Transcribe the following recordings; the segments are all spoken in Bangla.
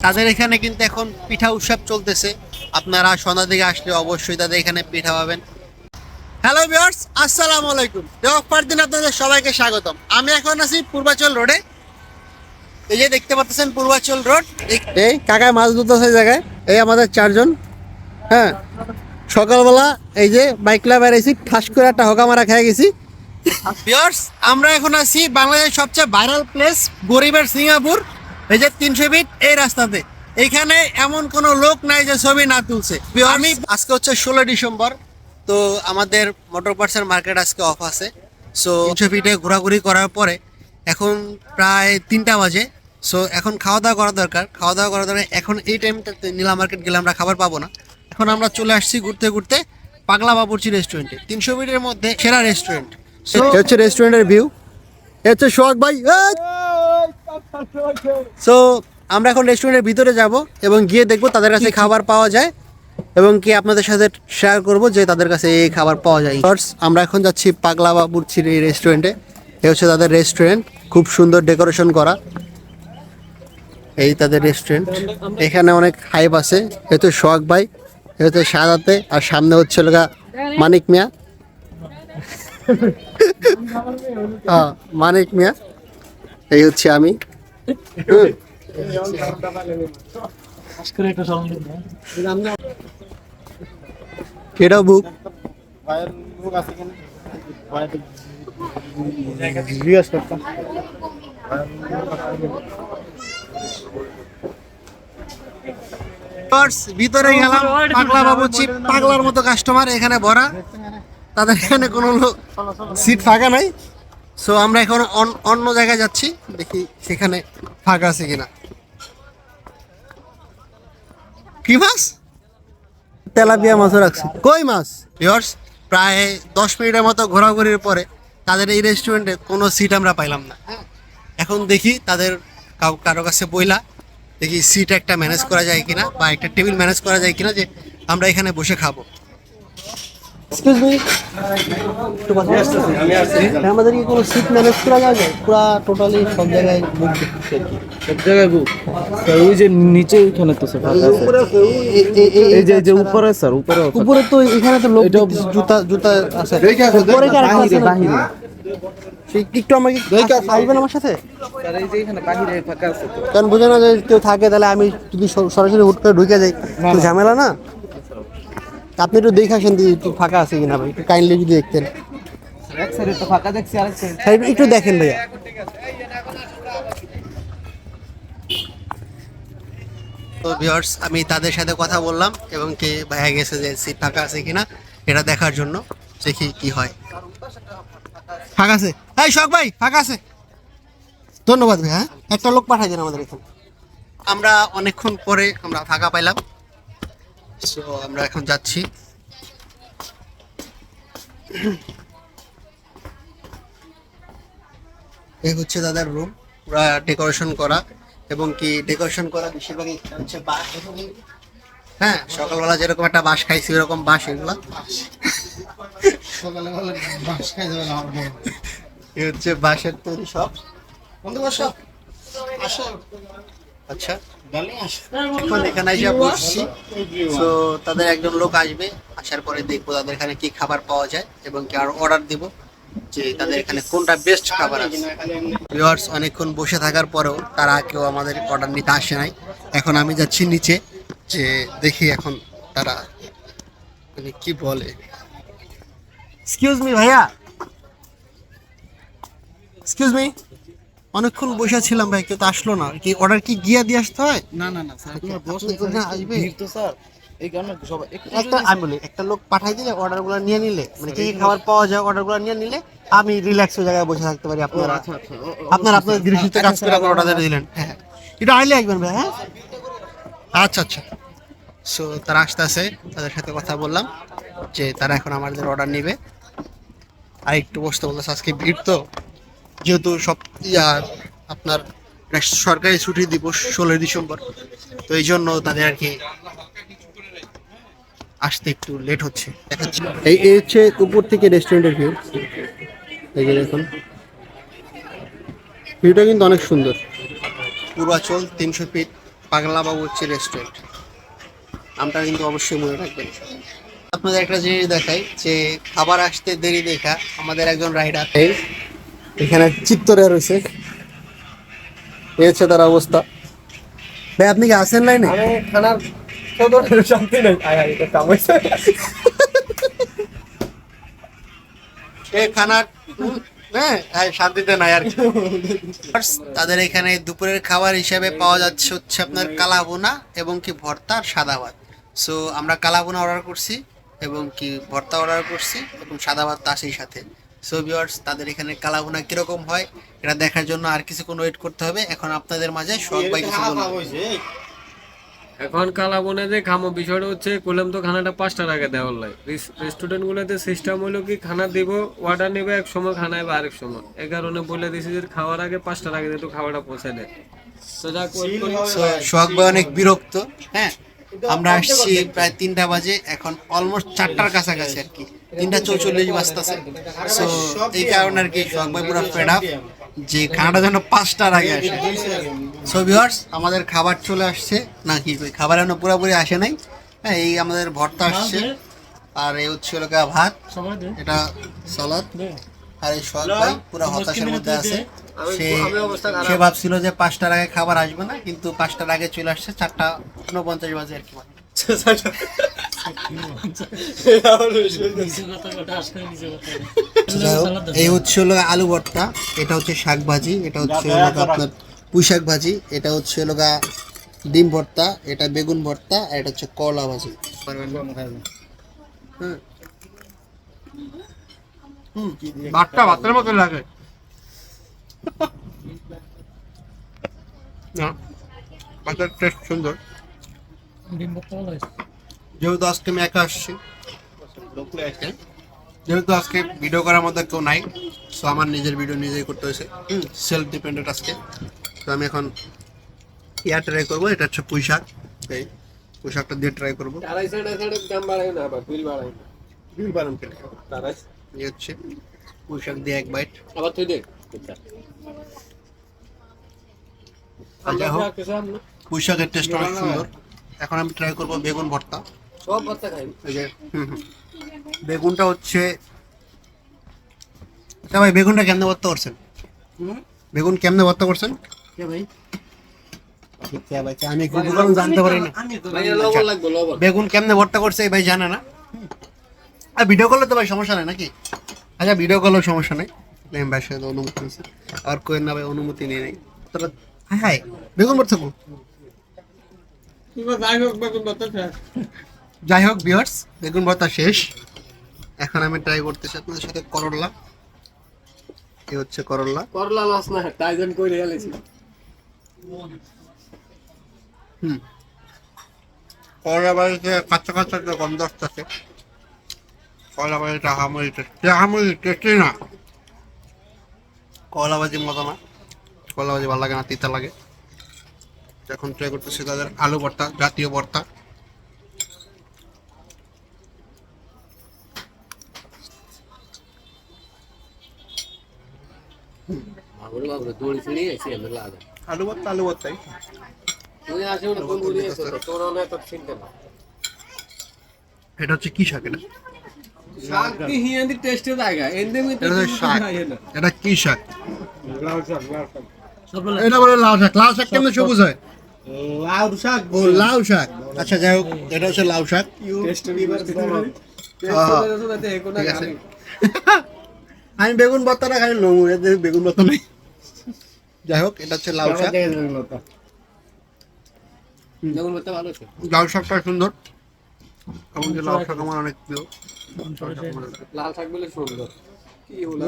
তাদের এখানে কিন্তু এখন পিঠা উৎসব চলতেছে, আপনারা সন্ধ্যা দিকে আসলে অবশ্যই তাদের এখানে পিঠা পাবেন। হ্যালো ভিউয়ার্স, আসসালামু আলাইকুম। দিন আপনাদের সবাইকে স্বাগতম। আমি এখন আছি পূর্বাচল রোডে। এই যে দেখতে পাচ্ছেন পূর্বাচল রোড। এই কাকায় মাছ ধরতেছে জায়গায়, এই আমাদের চারজন। হ্যাঁ, সকালবেলা এই যে বাইকলা বেড়াইছি, ঠাস করে একটা হকা মারা খেয়ে গেছি। ভিউয়ার্স, আমরা এখন আছি বাংলাদেশের সবচেয়ে ভাইরাল প্লেস গরিবের সিঙ্গাপুর। এই যে 300 ফিট এই রাস্তাতে, এখানে এমন কোনো লোক নাই যে ছবি না তুলছে। আমি আজকে হচ্ছে 16 ডিসেম্বর, তো আমাদের মোটর পার্টসের মার্কেট আজকে অফ আছে। সো 300 ফিটে ঘোরাঘুরি করার পরে এখন প্রায় 3টা বাজে। সো এখন খাওয়া দাওয়া করা দরকার। এখন এই টাইমটাতে নীলা মার্কেট গেলে আমরা খাবার পাবো না। এখন আমরা চলে আসছি ঘুরতে ঘুরতে পাগলা বাবুর্চি রেস্টুরেন্টে, 300 ফিটের মধ্যে সেরা রেস্টুরেন্ট। হচ্ছে রেস্টুরেন্টের ভিউ, হচ্ছে সোহাগ ভাই। সো আমরা এখন রেস্টুরেন্টের ভিতরে যাব এবং গিয়ে দেখবো তাদের কাছে খাবার পাওয়া যায় এবং কি আপনাদের সাথে শেয়ার করব যে তাদের কাছে এই খাবার পাওয়া যায়। আমরা এখন যাচ্ছি পাগলা বাবুর্চির এই রেস্টুরেন্টে। এ হচ্ছে তাদের রেস্টুরেন্ট, খুব সুন্দর ডেকোরেশন করা। এই তাদের রেস্টুরেন্ট, এখানে অনেক হাইপ আছে। এ হচ্ছে সোহাগ ভাই, এ হচ্ছে সাদাতে, আর সামনে হচ্ছে লগা মানিক মিয়া। হ্যাঁ, মানিক মিয়া। এই হচ্ছে আমি। এটাও বুক। ভিতরে গেলাম, পাগলা বাবুর্চি, পাগলার মতো কাস্টমার এখানে ভরা। তাদের এখানে কোনো সিট ফাঁকা নাই। সো আমরা এখন অন্য জায়গায় যাচ্ছি, দেখি সেখানে ফাঁকা আছে কিনা। কি মাছ? তেলাপিয়া মাছও রাখছে। কই মাছ? ভিউয়ার্স, প্রায় 10 মিনিটের মতো ঘোরাঘুরির পরে তাদের এই রেস্টুরেন্টে কোনো সিট আমরা পাইলাম না। এখন দেখি তাদের কারো কাছে বইলা দেখি সিট একটা ম্যানেজ করা যায় কিনা, বা একটা টেবিল ম্যানেজ করা যায় কিনা, যে আমরা এখানে বসে খাবো। এক্সকিউজ মি, একটু কথা বলতে আমাদের কি কোনো সিট ম্যানেজ করা যাবে? পুরা টোটালি সব জায়গায় বুক, সব জায়গায় বুক। ওই যে নিচে ওইখানে তো স্যার এই যে উপরে স্যার, উপরে তো এখানে তো লোক জুতা জুতা আছে। উপরে কি আরেকটা আছে? বাহিরে একটু আমাকে আসবেন আমার সাথে? স্যার এই যে এখানে বাহিরে ফাঁকা আছে তো। কারণ বোঝে না যে কেউ থাকে, তাহলে আমি যদি সরাসরি হুট করে ঢুকে যাই তো ঝামেলা না। আপনি একটু দেখে আসেন একটু ফাঁকা আছে কিনা ভাই, একটু কাইন্ডলি যদি দেখতেন। এক সাইডে তো ফাঁকা দেখছি, আরেক সাইড একটু দেখেন ভাইয়া। তো ভিউয়ার্স, আমি তাদের সাথে কথা বললাম এবং কি ভাইয়া গেছে যে সিট ফাঁকা আছে কিনা এটা দেখার জন্য। দেখি কি হয়। ফাঁকা আছে? এই শখ ভাই, ফাঁকা আছে? ধন্যবাদ ভাই। হ্যাঁ, একটা লোক পাঠাই দেন আমাদের এখানে। আমরা অনেকক্ষণ পরে আমরা ফাঁকা পাইলাম। সো আমরা এখন যাচ্ছি। এই হচ্ছে দাদার রুম, পুরা ডেকোরেশন করা এবং কি ডেকোরেশন করা বেশিরভাগই হচ্ছে বাঁশ। হ্যাঁ, সকালবেলা যেরকম একটা বাঁশ খাইছি ওরকম বাঁশ এগুলা। সকালবেলা বাঁশ খাই যাবে না। এই হচ্ছে বাঁশের তৈরি সব। আচ্ছা, এখন এখানে এসে বসছি। তো তাদের একজন লোক আসবে, আসার পরে দেখবো তাদের এখানে কি খাবার পাওয়া যায় এবং কি আর অর্ডার দিব যে তাদের এখানে কোনটা বেস্ট খাবার আছে। ভিউয়ার্স, অনেকক্ষণ বসে থাকার পরেও তারা কেউ আমাদের অর্ডার নিতে আসে নাই। এখন আমি যাচ্ছি নিচে, যে দেখি এখন তারা মানে কি বলে। এক্সকিউজ মি ভাইয়া, এক্সকিউজ মি, অনেকক্ষণ বসে ছিলাম ভাই, কেউ তো আসলো না। কি অর্ডার কি গিয়া দিয়ে আসতে হয়? না স্যার, আপনার বস আসবে তো স্যার, এই কারণে সবাই আমি বলি একটা লোক পাঠাই দিলে অর্ডারগুলো নিয়ে নিলে, মানে কি খাবার পাওয়া যায় অর্ডারগুলো নিয়ে নিলে আমি রিল্যাক্স হয়ে জায়গায় বসে থাকতে পারি। আপনারা আপনাদের দৃষ্টিতে কাজ করে আপনার অর্ডার দিলেন। হ্যাঁ, এটা আইলে একবার ভাই। হ্যাঁ, আচ্ছা আচ্ছা। সো তারা আসতেছে, তাদের সাথে কথা বললাম যে তারা এখন আমাদের অর্ডার নেবে। আর একটু বসতে বলতেছে, আজকে ভিড় তো, যেহেতু সব আপনার সরকারি ছুটি দিবস 16 ডিসেম্বর, তো এই জন্য তাদের আর কি আসতে একটু লেট হচ্ছে। দেখাচ্ছি, এই হচ্ছে উপর থেকে রেস্টুরেন্টের ভিউ। এই যে দেখুন, ভিউটা কিন্তু অনেক সুন্দর। পূর্বাচল 300 ফিট পাগলা বাবুর্চি রেস্টুরেন্ট, নামটা কিন্তু অবশ্যই মনে রাখবেন। আপনাদের একটা জিনিস দেখাই যে খাবার আসতে দেরি দেখা আমাদের একজন রাইডার এখানে চিত্তরে রয়েছে, এই হচ্ছে তার অবস্থা। ভাই আপনি কি আসেন লাইনে? আমি খানার সদর শান্তি নেই। এটা কামাইছে এই খানার হ্যাঁ শান্তিতে নাই আর কি। তাদের এখানে দুপুরের খাবার হিসেবে পাওয়া যাচ্ছে হচ্ছে আপনার কালাভুনা এবং কি ভর্তা আর সাদা ভাত। সো আমরা কালাভুনা অর্ডার করছি এবং কি ভর্তা অর্ডার করছি এবং সাদা ভাত তো আছেই সাথে। সো ভিউয়ার্স, তাদের এখানে কালাভুনা কিরকম হয় এটা দেখার জন্য আর কিছুক্ষণ ওয়েট করতে হবে। এখন আপনাদের মাঝে সোহাগ ভাই কিছু বলবে। এখন কালাবনে যে খামো বিষয়টা হচ্ছে কইলাম তো খানাটা 5টার আগে দেওয়ার লাই। রেস্টুরেন্ট গুলোতে সিস্টেম হলো কি খানা দিব, অর্ডার নেবে এক সময়, খানা আইবে আরেক সময়। এই কারণে বলে দিছি যে খাওয়ার আগে 5টার আগে একটু খাওয়াটা পৌঁছে দেয়। তো যাক wait করি। So, সোহাগ ভাই অনেক বিরক্ত। হ্যাঁ, আমরা আসছি প্রায় 3টা বাজে, এখন অলমোস্ট 4টার কাছাকাছি আর কি, 3টা 44 বাজতেছে। সো এই কারণে আর কি সোহাগ ভাই পুরো ফেড আপ যে খানাটা যেন 5টার আগে আসে। সো ভিউয়ার্স, আমাদের খাবার চলে আসছে নাকি খাবার এখনো পুরোপুরি আসে নাই। হ্যাঁ, এই আমাদের ভর্তা আসছে আর এই হচ্ছে হলো গিয়ে ভাত, এটা সালাদ। আর এই সোহাগ ভাই পুরো হতাশার মধ্যে আছে। সে ভাবছিল যে 5টার আগে খাবার আসবে না, কিন্তু 5টার আগে চলে আসছে, 4টা 49 বাজে আর কি। এই হচ্ছে হলো আলু ভর্তা, এটা হচ্ছে শাক ভাজি, এটা হচ্ছে হলো আপনার পুঁই শাক ভাজি, এটা হচ্ছে হলো ডিম ভর্তা, এটা বেগুন ভর্তা, আর এটা হচ্ছে করলা ভাজি। ভাতটা ভাতের মতো লাগে না, ভাতের টেস্ট সুন্দর। যেহেতু আজকে আমি একা আসছি, যেহেতু আজকে ভিডিও করার মধ্যে কেউ নাই, সো আমার নিজের ভিডিও নিজেই করতে হয়েছে, সেলফ ডিপেন্ডেন্ট আজকে। তো আমি এখন ইয়া ট্রাই করবো, এটা হচ্ছে পুঁই শাক, এই পুঁই শাকটা দিয়ে ট্রাই করবো। এই হচ্ছে পুঁই শাক দিয়ে এক বাইট। যাই হোক, পুঁই শাকের টেস্ট অনেক সুন্দর। এখন আমি ট্রাই করবো বেগুন ভর্তা। এই যে বেগুনটা হচ্ছে, আচ্ছা ভাই বেগুনটা কেমনে ভর্তা করছেন? বেগুন কেমনে ভর্তা করছেন? আমি জানতে পারি না বেগুন কেমনে ভর্তা করছে, এই ভাই জানে না। আর ভিডিও করলে তো ভাই সমস্যা নাই নাকি? আচ্ছা ভিডিও করলেও সমস্যা নেই, ভাইয়ের সাথে অনুমতি নিয়েছে। আর কোয়েন না ভাই অনুমতি নিয়ে নেই। হ্যাঁ হ্যাঁ, বেগুন ভর্তা কো। যাই হোক ভিউয়ার্স, বেগুন ভর্তা শেষ। এখন আমি ট্রাই করতেছি আপনাদের সাথে করলা। এই হচ্ছে করলা। করলা লস না, টাইজন কই রেয়ালেছি। করলা বাড়িতে কাঁচা কাঁচা একটা গন্ধ আসতেছে। করলা বাড়িটা হামুড়ি টেস্টি না, করলা ভাজির মতো না। করলা ভাজি ভালো লাগে না, তিতা লাগে। এখন ট্রাই করতেছি তাদের আলু ভর্তা, জাতীয় ভর্তা। আলু ভর্তাই এটা হচ্ছে কি শাক? এটা এটা কি শাক? এটা বলে লাউ শাক। লাউ শাক কেমন সবুজ হয়? লাউ শাক। আচ্ছা যাই হোক, এটা হচ্ছে লাউ শাক। ঠিক আছে, আমি বেগুন ভর্তাটা খাই লমু, বেগুন ভর্তা নেই। যাই হোক, এটা হচ্ছে লাউ শাক। লাউ শাকটা সুন্দর, এমনকি লাউ শাক আমার অনেক প্রিয়। লাল শাক বলে সুন্দর।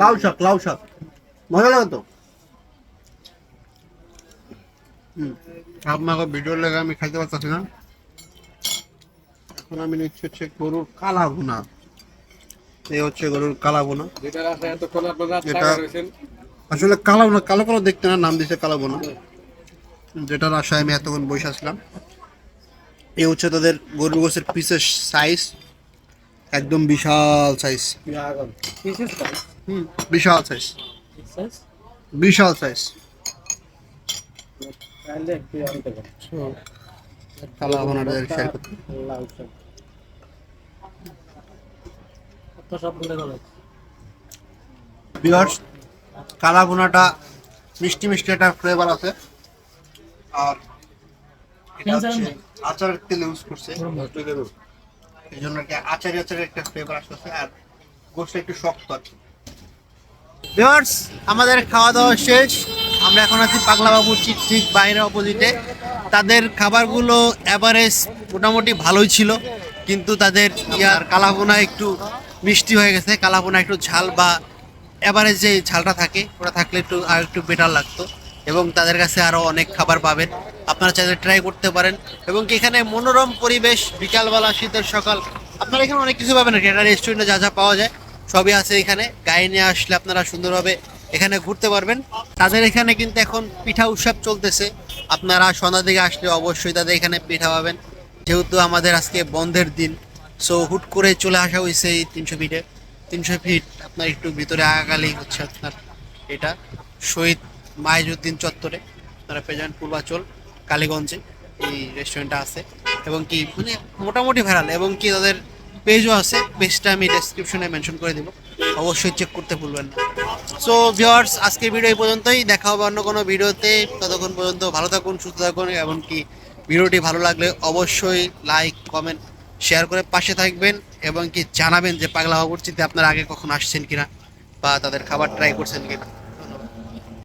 লাউ শাক মজা লাগে তো। আপনাকে ভিডিওর লেগে আমি খাইতে পারতেছি না। এখন আমি নিচ্ছি হচ্ছে গরুর কালা ভুনা। এই হচ্ছে গরুর কালা ভুনা। এটা আসলে কালো না, কালো কালো দেখতে না, নাম দিছে কালা ভুনা। যেটার আশায় আমি এতক্ষণ বসে আসলাম। এই হচ্ছে তাদের গরুর গোশের পিসের সাইজ, একদম বিশাল সাইজ। বিশাল সাইজ, বিশাল সাইজ। কালা ভুনাটা শেয়ার করতে ভিউয়ার্স, কালা ভুনাটা মিষ্টি মিষ্টি একটা ফ্লেভার আছে। আর এটা হচ্ছে আচারের তেল ইউজ করছে, এই জন্য কি আচারের একটা ফ্লেভার আসছে। আর গোশটা একটু শক্ত আছে। ভিউয়ার্স, আমাদের খাওয়া দাওয়া শেষ। আমরা এখন আছি পাগলা বাবুর ঠিক বাইরে অপোজিটে। তাদের খাবারগুলো অ্যাভারেজ মোটামুটি ভালোই ছিল, কিন্তু তাদের কালাভুনা একটু মিষ্টি হয়ে গেছে। কালাভুনা একটু ঝাল বা অ্যাভারেজ যে ঝালটা থাকে ওটা থাকলে আর একটু বেটার লাগতো। এবং তাদের কাছে আরও অনেক খাবার পাবেন, আপনারা চাইলে ট্রাই করতে পারেন। এবং কি এখানে মনোরম পরিবেশ, বিকালবেলা শীতের সকাল, আপনারা এখানে অনেক কিছু পাবেন। একটা রেস্টুরেন্টে যা যা পাওয়া যায় সবই আছে এখানে। গাড়ি নিয়ে আসলে আপনারা সুন্দরভাবে এখানে ঘুরতে পারবেন। তাদের এখানে কিন্তু এখন পিঠা উৎসব চলতেছে। আপনারা সন্ধ্যার দিকে আসলে অবশ্যই তাদের এখানে পিঠা পাবেন, যেহেতু আমাদের আজকে বন্ধের দিন। সো হুট করে চলে আসা হয়েছে এই 300 ফিট আপনার একটু ভিতরে আগালেই হচ্ছে আপনার এটা শহীদ মাইজউদ্দিন চত্বরে। আপনারা পেয়ে যাবেন পূর্বাচল কালীগঞ্জে এই রেস্টুরেন্টটা আছে। এবং কি মানে মোটামুটি ভাইরাল। এবং কি তাদের পেজও আছে, পেজটা আমি ডেসক্রিপশনে মেনশন করে দেবো, অবশ্যই চেক করতে ভুলবেন না। সো ভিউয়ার্স, আজকের ভিডিও এই পর্যন্তই। দেখা হবে অন্য কোনো ভিডিওতে। ততক্ষণ পর্যন্ত ভালো থাকুন, সুস্থ থাকুন। এমনকি ভিডিওটি ভালো লাগলে অবশ্যই লাইক, কমেন্ট, শেয়ার করে পাশে থাকবেন। এবং কি জানাবেন যে পাগলা বাবুর্চিতে আপনারা আগে কখন আসছেন কিনা বা তাদের খাবার ট্রাই করছেন কিনা।